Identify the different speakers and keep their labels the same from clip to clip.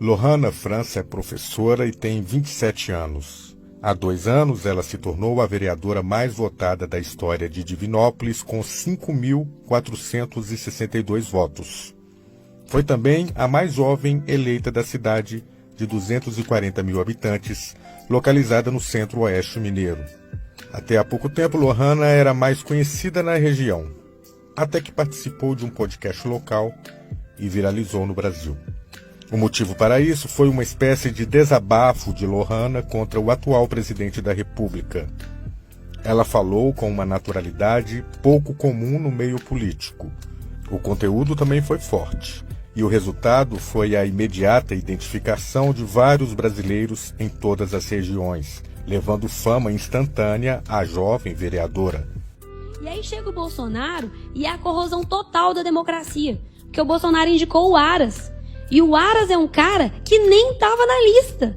Speaker 1: Lohana França é professora e tem 27 anos. Há 2 anos, ela se tornou a vereadora mais votada da história de Divinópolis, com 5.462 votos. Foi também a mais jovem eleita da cidade, de 240 mil habitantes, localizada no centro-oeste mineiro. Até há pouco tempo, Lohana era mais conhecida na região, até que participou de um podcast local e viralizou no Brasil. O motivo para isso foi uma espécie de desabafo de Lohana contra o atual presidente da República. Ela falou com uma naturalidade pouco comum no meio político. O conteúdo também foi forte, e o resultado foi a imediata identificação de vários brasileiros em todas as regiões, levando fama instantânea à jovem vereadora.
Speaker 2: E aí chega o Bolsonaro e é a corrosão total da democracia, porque o Bolsonaro indicou o Aras. E o Aras é um cara que nem estava na lista.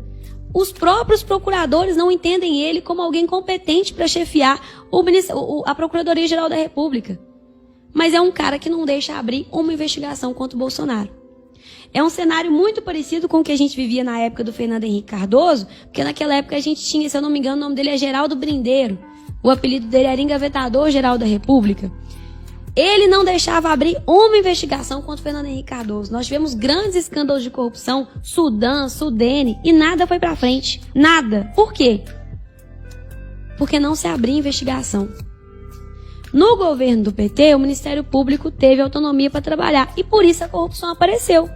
Speaker 2: Os próprios procuradores não entendem ele como alguém competente para chefiar a Procuradoria-Geral da República. Mas é um cara que não deixa abrir uma investigação contra o Bolsonaro. É um cenário muito parecido com o que a gente vivia na época do Fernando Henrique Cardoso, porque naquela época a gente tinha, se eu não me engano, o nome dele é Geraldo Brindeiro. O apelido dele era Engavetador-Geral da República. Ele não deixava abrir uma investigação contra o Fernando Henrique Cardoso. Nós tivemos grandes escândalos de corrupção, Sudam, Sudene, e nada foi pra frente. Nada. Por quê? Porque não se abria investigação. No governo do PT, o Ministério Público teve autonomia para trabalhar, e por isso a corrupção apareceu.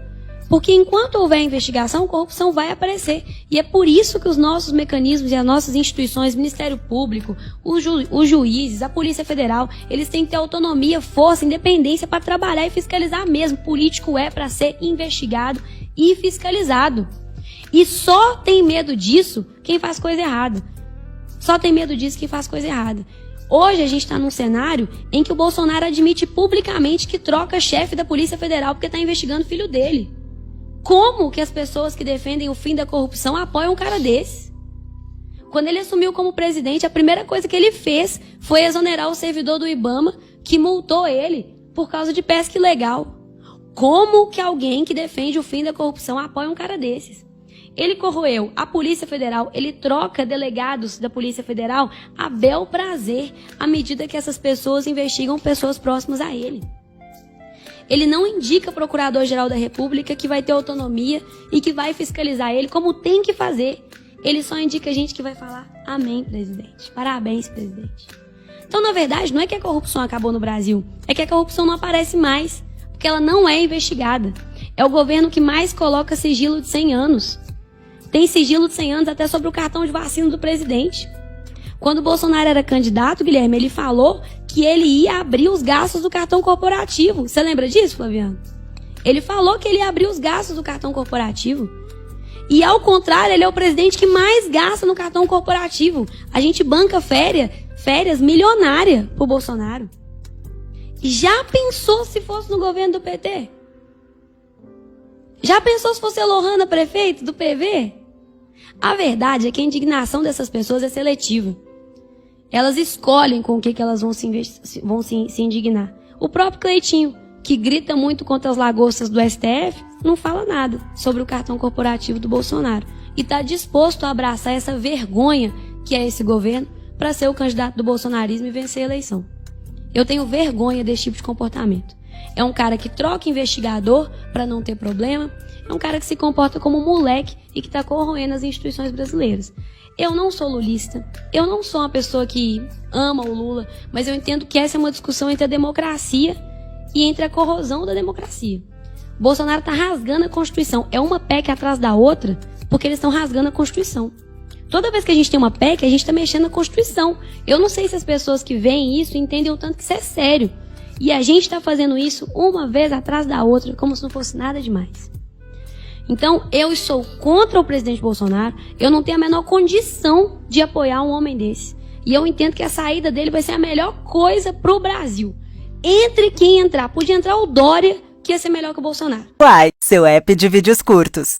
Speaker 2: Porque enquanto houver investigação, a corrupção vai aparecer. E é por isso que os nossos mecanismos e as nossas instituições, Ministério Público, os juízes, a Polícia Federal, eles têm que ter autonomia, força, independência para trabalhar e fiscalizar mesmo. Político é para ser investigado e fiscalizado. E só tem medo disso quem faz coisa errada. Só tem medo disso quem faz coisa errada. Hoje a gente está num cenário em que o Bolsonaro admite publicamente que troca chefe da Polícia Federal porque está investigando o filho dele. Como que as pessoas que defendem o fim da corrupção apoiam um cara desse? Quando ele assumiu como presidente, a primeira coisa que ele fez foi exonerar o servidor do IBAMA, que multou ele por causa de pesca ilegal. Como que alguém que defende o fim da corrupção apoia um cara desses? Ele corroeu a Polícia Federal, ele troca delegados da Polícia Federal a bel prazer, à medida que essas pessoas investigam pessoas próximas a ele. Ele não indica Procurador-Geral da República que vai ter autonomia e que vai fiscalizar ele como tem que fazer. Ele só indica gente que vai falar amém, presidente. Parabéns, presidente. Então, na verdade, não é que a corrupção acabou no Brasil. É que a corrupção não aparece mais, porque ela não é investigada. É o governo que mais coloca sigilo de 100 anos. Tem sigilo de 100 anos até sobre o cartão de vacina do presidente. Quando o Bolsonaro era candidato, Guilherme, ele falou que ele ia abrir os gastos do cartão corporativo. Você lembra disso, Flaviano? Ele falou que ele ia abrir os gastos do cartão corporativo. E, ao contrário, ele é o presidente que mais gasta no cartão corporativo. A gente banca férias milionárias pro Bolsonaro. Já pensou se fosse no governo do PT? Já pensou se fosse a Lohana prefeito do PV? A verdade é que a indignação dessas pessoas é seletiva. Elas escolhem com o que elas vão se indignar. O próprio Cleitinho, que grita muito contra as lagostas do STF, não fala nada sobre o cartão corporativo do Bolsonaro. E está disposto a abraçar essa vergonha que é esse governo para ser o candidato do bolsonarismo e vencer a eleição. Eu tenho vergonha desse tipo de comportamento. É um cara que troca investigador para não ter problema. É um cara que se comporta como um moleque e que está corroendo as instituições brasileiras. Eu não sou lulista, eu não sou uma pessoa que ama o Lula, mas eu entendo que essa é uma discussão entre a democracia e entre a corrosão da democracia. Bolsonaro está rasgando a Constituição. É uma PEC atrás da outra, porque eles estão rasgando a Constituição. Toda vez que a gente tem uma PEC, a gente está mexendo na Constituição. Eu não sei se as pessoas que veem isso entendem o tanto que isso é sério. E a gente está fazendo isso uma vez atrás da outra, como se não fosse nada demais. Então, eu sou contra o presidente Bolsonaro. Eu não tenho a menor condição de apoiar um homem desse. E eu entendo que a saída dele vai ser a melhor coisa pro Brasil. Entre quem entrar. Podia entrar o Dória, que ia ser melhor que o Bolsonaro.
Speaker 3: Uai, seu app de vídeos curtos.